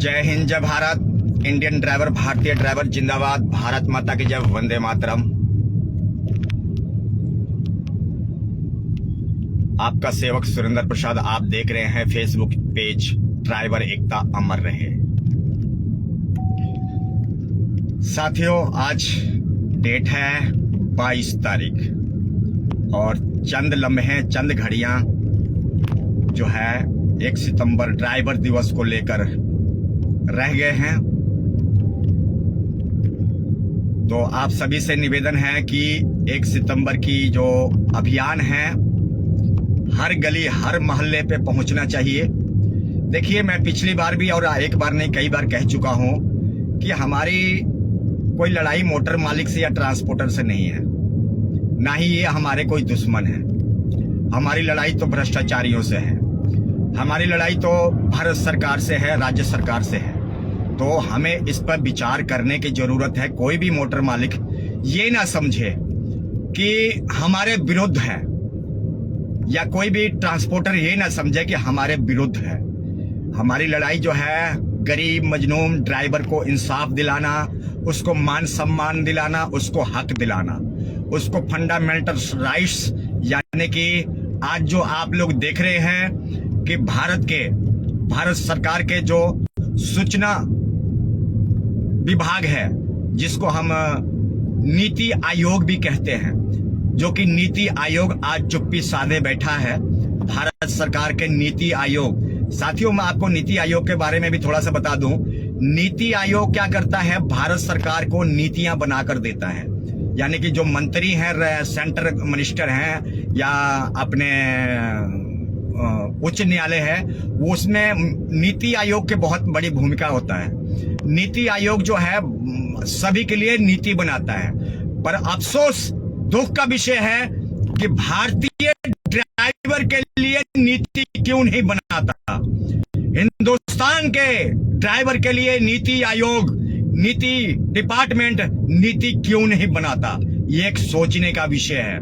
जय हिंद, जय Bharat. Indian driver, भारतीय ड्राइवर जिंदाबाद। भारत माता की जय, वंदे मातरम। आपका सेवक सुरेंद्र प्रसाद, आप देख रहे हैं फेसबुक पेज ड्राइवर एकता अमर रहे। साथियों, आज डेट है 22 तारीख और चंद लम्हे, चंद घड़ियां जो है 1 सितंबर ड्राइवर दिवस को लेकर रह गए हैं। तो आप सभी से निवेदन है कि 1 सितंबर की जो अभियान है हर गली, हर मोहल्ले पे पहुंचना चाहिए। देखिए, मैं पिछली बार भी और एक बार नहीं कई बार कह चुका हूं कि हमारी कोई लड़ाई मोटर मालिक से या ट्रांसपोर्टर से नहीं है, ना ही ये हमारे कोई दुश्मन है। हमारी लड़ाई तो भ्रष्टाचारियों से है, हमारी लड़ाई तो भारत सरकार से है, राज्य सरकार से है। तो हमें इस पर विचार करने की जरूरत है। कोई भी मोटर मालिक ये ना समझे कि हमारे विरुद्ध है, या कोई भी ट्रांसपोर्टर ये ना समझे कि हमारे विरुद्ध है। हमारी लड़ाई जो है गरीब मजलूम ड्राइवर को इंसाफ दिलाना, उसको मान सम्मान दिलाना, उसको हक दिलाना, उसको फंडामेंटल राइट्स, यानी कि आज जो आप लोग देख रहे हैं कि भारत सरकार के जो सूचना विभाग है, जिसको हम नीति आयोग भी कहते हैं, जो कि नीति आयोग आज चुप्पी साधे बैठा है। भारत सरकार के नीति आयोग, साथियों मैं आपको नीति आयोग के बारे में भी थोड़ा सा बता दूं। नीति आयोग क्या करता है? भारत सरकार को नीतियां बनाकर देता है। यानी कि जो मंत्री हैं, सेंटर मिनिस्टर हैं, या अपने उच्च न्यायालय है, वो उसमें नीति आयोग की बहुत बड़ी भूमिका होता है। नीति आयोग जो है सभी के लिए नीति बनाता है। पर अफसोस, दुख का विषय है कि भारतीय ड्राइवर के लिए नीति क्यों नहीं बनाता? हिंदुस्तान के ड्राइवर के लिए नीति आयोग, नीति डिपार्टमेंट नीति क्यों नहीं बनाता? ये एक सोचने का विषय है।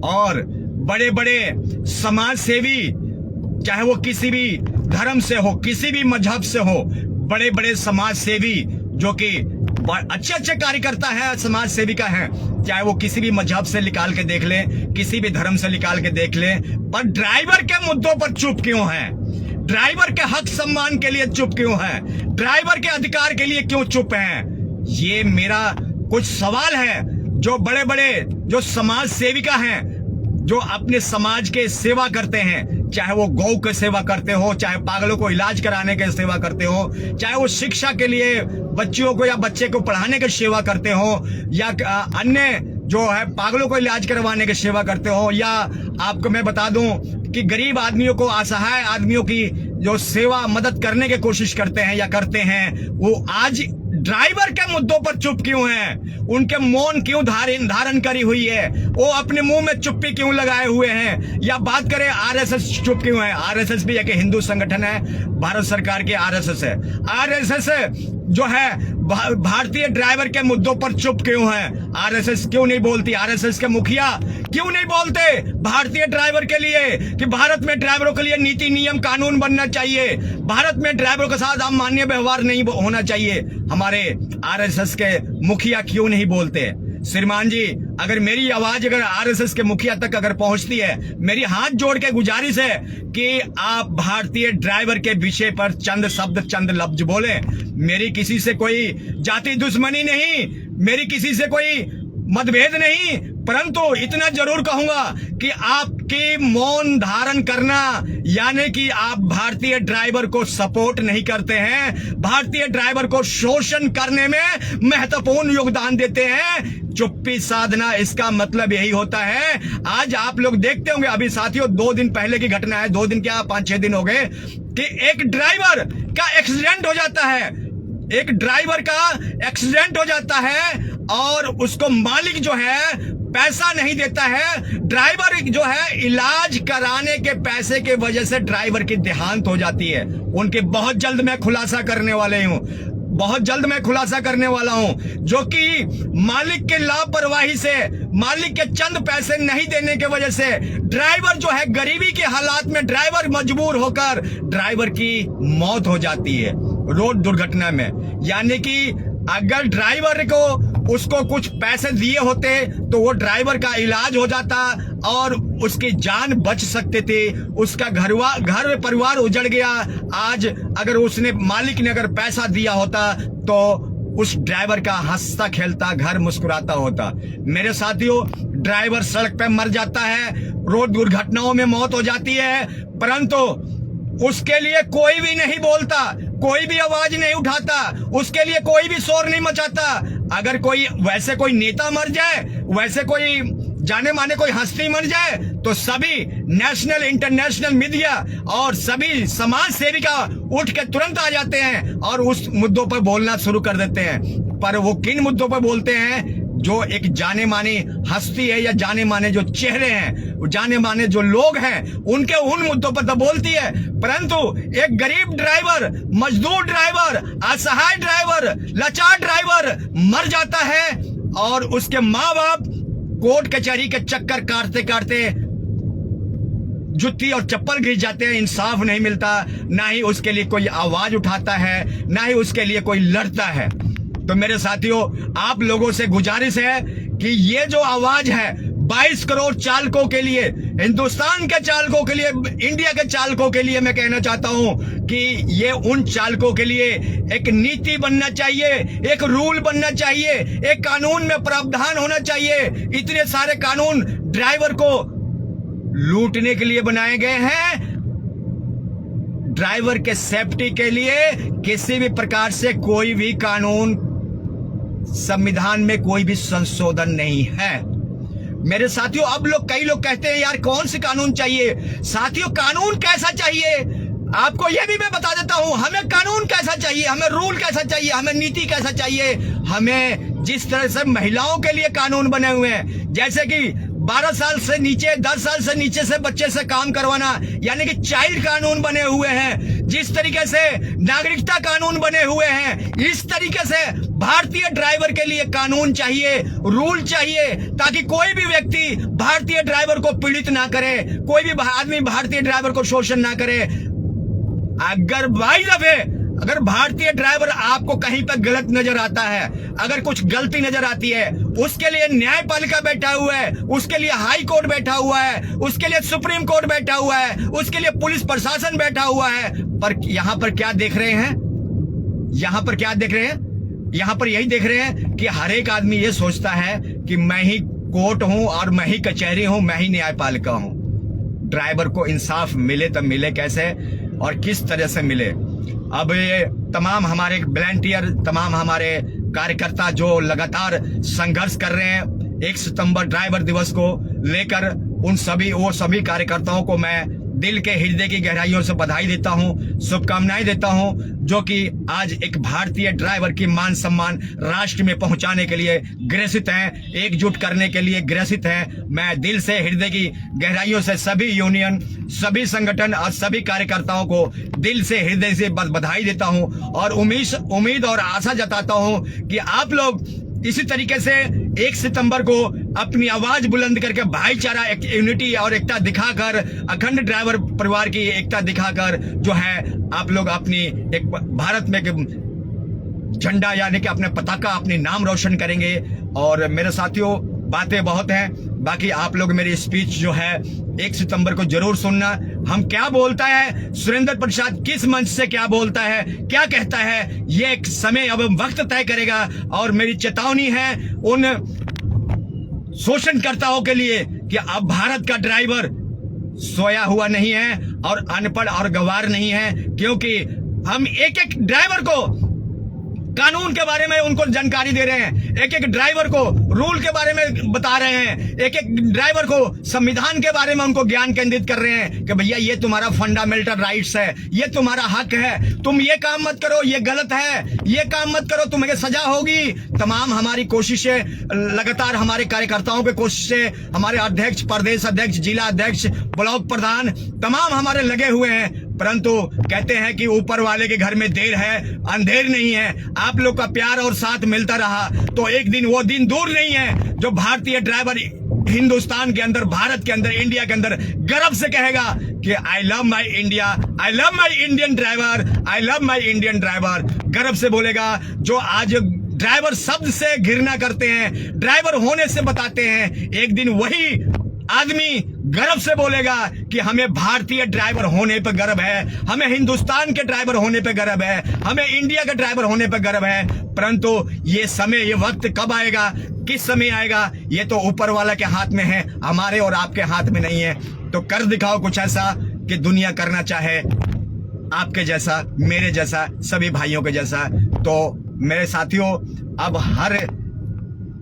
और बड़े बड़े समाज सेवी, चाहे वो किसी भी धर्म से हो, किसी भी मजहब से हो, बड़े बड़े समाज सेवी जो कि अच्छे अच्छे कार्यकर्ता है, समाज सेविका है, चाहे वो किसी भी मजहब से निकाल के देख ले, किसी भी धर्म से निकाल के देख ले, पर ड्राइवर के मुद्दों पर चुप क्यों है? ड्राइवर के हक सम्मान के लिए चुप क्यों है? ड्राइवर के अधिकार के लिए क्यों चुप है? ये मेरा कुछ सवाल है। जो बड़े बड़े जो समाज सेविका हैं, जो अपने समाज के सेवा करते हैं, चाहे वो गौ की सेवा करते हो, चाहे पागलों को इलाज कराने की सेवा करते हो, चाहे वो शिक्षा के लिए बच्चियों को या बच्चे को पढ़ाने की सेवा करते हो, या अन्य जो है पागलों को इलाज करवाने की सेवा करते हो, या आपको मैं बता दूं कि गरीब आदमियों को, असहाय आदमियों की जो सेवा मदद करने की कोशिश करते हैं या करते हैं, वो आज ड्राइवर के मुद्दों पर चुप क्यों हैं? उनके मौन क्यों धारण करी हुई है? वो अपने मुंह में चुप्पी क्यों लगाए हुए हैं? या बात करें आरएसएस चुप क्यों है? आरएसएस भी एक हिंदू संगठन है, भारत सरकार के आरएसएस है। आरएसएस जो है भारतीय ड्राइवर के मुद्दों पर चुप क्यों है? आरएसएस क्यों नहीं बोलती? आरएसएस के मुखिया क्यों नहीं बोलते भारतीय ड्राइवर के लिए कि भारत में ड्राइवरों के लिए नीति नियम कानून बनना चाहिए, भारत में ड्राइवरों के साथ अमान्य व्यवहार नहीं होना चाहिए? हमारे आरएसएस के मुखिया क्यों नहीं बोलते? श्रीमान जी, अगर मेरी आवाज अगर आरएसएस के मुखिया तक अगर पहुंचती है, मेरी हाथ जोड़ के गुजारिश है कि आप भारतीय ड्राइवर के विषय पर चंद शब्द, चंद लफ्ज बोले। मेरी किसी से कोई जाति दुश्मनी नहीं, मेरी किसी से कोई मतभेद नहीं, परंतु इतना जरूर कहूंगा कि आपके मौन धारण करना, यानी कि आप भारतीय ड्राइवर को सपोर्ट नहीं करते हैं, भारतीय ड्राइवर को शोषण करने में महत्वपूर्ण योगदान देते हैं। चुप्पी साधना, इसका मतलब यही होता है। आज आप लोग देखते होंगे, अभी साथियों 2 दिन पहले की घटना है, 2 दिन क्या 5-6 दिन हो गए, कि एक ड्राइवर का एक्सीडेंट हो जाता है। एक ड्राइवर का एक्सीडेंट हो जाता है और उसको मालिक जो है पैसा नहीं देता है। ड्राइवर जो है इलाज कराने के पैसे के वजह से ड्राइवर की देहांत हो जाती है। उनके बहुत जल्द मैं खुलासा करने वाले हूं, बहुत जल्द मैं खुलासा करने वाला हूं, जो कि मालिक के लापरवाही से, मालिक के चंद पैसे नहीं देने के वजह से ड्राइवर जो है गरीबी के हालात में ड्राइवर मजबूर होकर ड्राइवर की मौत हो जाती है। रोड दुर्घटना में। यानी कि अगर ड्राइवर को उसको कुछ पैसे दिए होते तो वो ड्राइवर का इलाज हो जाता और उसकी जान बच सकते थे, उसका घर परिवार उजड़ गया। आज अगर उसने मालिक ने अगर पैसा दिया होता तो उस ड्राइवर का हंसता खेलता घर मुस्कुराता होता। मेरे साथियों, ड्राइवर सड़क पे मर जाता है, रोड दुर्घटनाओं में मौत हो जाती है, परंतु उसके लिए कोई भी नहीं बोलता, कोई भी आवाज नहीं उठाता, उसके लिए कोई भी शोर नहीं मचाता। अगर कोई वैसे कोई नेता मर जाए, वैसे कोई जाने माने कोई हस्ती मर जाए तो सभी नेशनल इंटरनेशनल मीडिया और सभी समाज सेविका उठ के तुरंत आ जाते हैं और उस मुद्दों पर बोलना शुरू कर देते हैं। पर वो किन मुद्दों पर बोलते हैं? जो एक जाने माने हस्ती है या जाने माने जो चेहरे हैं, जाने माने जो लोग हैं, उनके उन मुद्दों पर तो बोलती है, परंतु एक गरीब ड्राइवर, मजदूर ड्राइवर, असहाय ड्राइवर, लाचार ड्राइवर मर जाता है और उसके माँ बाप कोर्ट कचहरी के चक्कर काटते काटते जुत्ती और चप्पल गिर जाते हैं, इंसाफ नहीं मिलता, ना ही उसके लिए कोई आवाज उठाता है, ना ही उसके लिए कोई लड़ता है। तो मेरे साथियों, आप लोगों से गुजारिश है कि ये जो आवाज है 22 करोड़ चालकों के लिए, हिंदुस्तान के चालकों के लिए, इंडिया के चालकों के लिए मैं कहना चाहता हूं कि ये उन चालकों के लिए एक नीति बनना चाहिए, एक रूल बनना चाहिए, एक कानून में प्रावधान होना चाहिए। इतने सारे कानून ड्राइवर को लूटने के लिए बनाए गए हैं, ड्राइवर के सेफ्टी के लिए किसी भी प्रकार से कोई भी कानून, संविधान में कोई भी संशोधन नहीं है। मेरे साथियों, अब कई लोग कहते हैं यार कौन से कानून चाहिए। साथियों, कानून कैसा चाहिए आपको ये भी मैं बता देता हूं। हमें कानून कैसा चाहिए, हमें रूल कैसा चाहिए, हमें नीति कैसा चाहिए। हमें जिस तरह से महिलाओं के लिए कानून बने हुए हैं, जैसे कि 12 साल से नीचे, 10 साल से नीचे से बच्चे से काम करवाना, यानी कि चाइल्ड कानून बने हुए हैं, जिस तरीके से नागरिकता कानून बने हुए हैं, इस तरीके से भारतीय ड्राइवर के लिए कानून चाहिए, रूल चाहिए, ताकि कोई भी व्यक्ति भारतीय ड्राइवर को पीड़ित ना करे, कोई भी आदमी भारतीय ड्राइवर को शोषण ना करे। अगर बाई दफे अगर भारतीय ड्राइवर आपको कहीं पर गलत नजर आता है, अगर कुछ गलती नजर आती है, उसके लिए न्यायपालिका बैठा हुआ है, उसके लिए हाई कोर्ट बैठा हुआ है, उसके लिए सुप्रीम कोर्ट बैठा हुआ है, उसके लिए पुलिस प्रशासन बैठा हुआ है। पर यहां पर क्या देख रहे हैं? यहां पर क्या देख रहे हैं? यहां पर यही देख रहे हैं कि हर एक आदमी ये सोचता है कि मैं ही कोर्ट हूं और मैं ही कचहरी हूं, मैं ही न्यायपालिका हूं। ड्राइवर को इंसाफ मिले तो मिले कैसे और किस तरह से मिले? अब ये तमाम हमारे वॉलंटियर, तमाम हमारे कार्यकर्ता जो लगातार संघर्ष कर रहे हैं 1 सितंबर ड्राइवर दिवस को लेकर, उन सभी कार्यकर्ताओं को मैं दिल के हृदय की गहराइयों से बधाई देता हूं, शुभकामनाएं देता हूं, जो कि आज एक भारतीय ड्राइवर की मान सम्मान राष्ट्र में पहुंचाने के लिए ग्रसित हैं, एकजुट करने के लिए ग्रसित हैं। मैं दिल से हृदय की गहराइयों से सभी यूनियन, सभी संगठन और सभी कार्यकर्ताओं को दिल से हृदय से बधाई देता हूं और उम्मीद और आशा जताता हूं कि आप लोग इसी तरीके से 1 सितंबर को अपनी आवाज बुलंद करके भाईचारा, यूनिटी और एकता दिखाकर, अखंड ड्राइवर परिवार की एकता दिखाकर जो है आप लोग अपनी एक भारत में झंडा यानी कि अपने पताका, अपनी नाम रोशन करेंगे। और मेरे साथियों, बातें बहुत हैं, बाकी आप लोग मेरी स्पीच जो है 1 सितंबर को जरूर सुनना। हम क्या बोलता है, सुरेंद्र प्रसाद किस मंच से क्या बोलता है, क्या कहता है, ये एक समय अब वक्त तय करेगा। और मेरी चेतावनी है उन शोषणकर्ताओं के लिए कि अब भारत का ड्राइवर सोया हुआ नहीं है और अनपढ़ और गंवार नहीं है, क्योंकि हम एक एक ड्राइवर को कानून के बारे में उनको जानकारी दे रहे हैं, एक एक ड्राइवर को रूल के बारे में बता रहे हैं, एक एक ड्राइवर को संविधान के बारे में उनको ज्ञान केंद्रित कर रहे हैं कि भैया ये तुम्हारा फंडामेंटल राइट्स है, ये तुम्हारा हक है, तुम ये काम मत करो, ये गलत है, ये काम मत करो, तुम्हें सजा होगी। तमाम हमारी कोशिशें, लगातार हमारे कार्यकर्ताओं की कोशिशें, हमारे अध्यक्ष, प्रदेश अध्यक्ष, जिला अध्यक्ष, ब्लॉक प्रधान, तमाम हमारे लगे हुए हैं, परंतु कहते हैं कि ऊपर वाले के घर में देर है, अंधेर नहीं है। आप लोग का प्यार और साथ मिलता रहा तो एक दिन वो दिन दूर नहीं है जो भारतीय ड्राइवर हिंदुस्तान के अंदर, भारत के अंदर, इंडिया के अंदर गर्व से कहेगा कि I love my India, I love my Indian driver, I love my Indian driver गर्व से बोलेगा। जो आज ड्राइवर शब्द से घृणा करते हैं, ड्राइवर होने से बताते हैं, एक दिन वही आदमी गर्व से बोलेगा कि हमें भारतीय ड्राइवर होने पर गर्व है, हमें हिंदुस्तान के ड्राइवर होने पर गर्व है, हमें इंडिया के ड्राइवर होने पर गर्व है। परंतु ये समय, ये वक्त कब आएगा, किस समय आएगा, ये तो ऊपर वाला के हाथ में है, हमारे और आपके हाथ में नहीं है। तो कर दिखाओ कुछ ऐसा कि दुनिया करना चाहे आपके जैसा, मेरे जैसा, सभी भाइयों के जैसा। तो मेरे साथियों, अब हर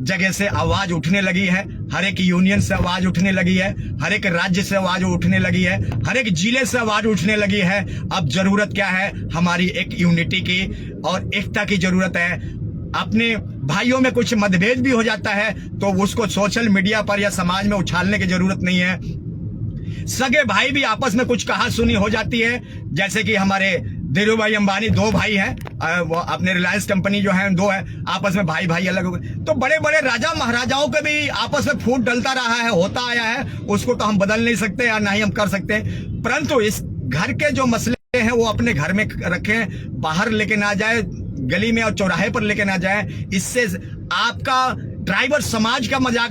जगह से आवाज उठने लगी है, हर एक यूनियन से आवाज उठने लगी है, हर एक राज्य से आवाज उठने लगी है, हर एक जिले से आवाज उठने लगी है। अब जरूरत क्या है, हमारी एक यूनिटी की और एकता की जरूरत है। अपने भाइयों में कुछ मतभेद भी हो जाता है तो उसको सोशल मीडिया पर या समाज में उछालने की जरूरत नहीं है। सगे भाई भी आपस में कुछ कहा सुनी हो जाती है, जैसे कि हमारे धीरू भाई अंबानी 2 भाई हैं, वो अपने रिलायंस कंपनी जो है 2 है, आपस में भाई भाई अलग हो गए। तो बड़े बड़े राजा महाराजाओं के भी आपस में फूट डलता रहा है, होता आया है, उसको तो हम बदल नहीं सकते या ना ही हम कर सकते। परंतु इस घर के जो मसले हैं वो अपने घर में रखें, बाहर लेके ना जाए, गली में और चौराहे पर लेके ना जाए। इससे आपका ड्राइवर समाज का मजाक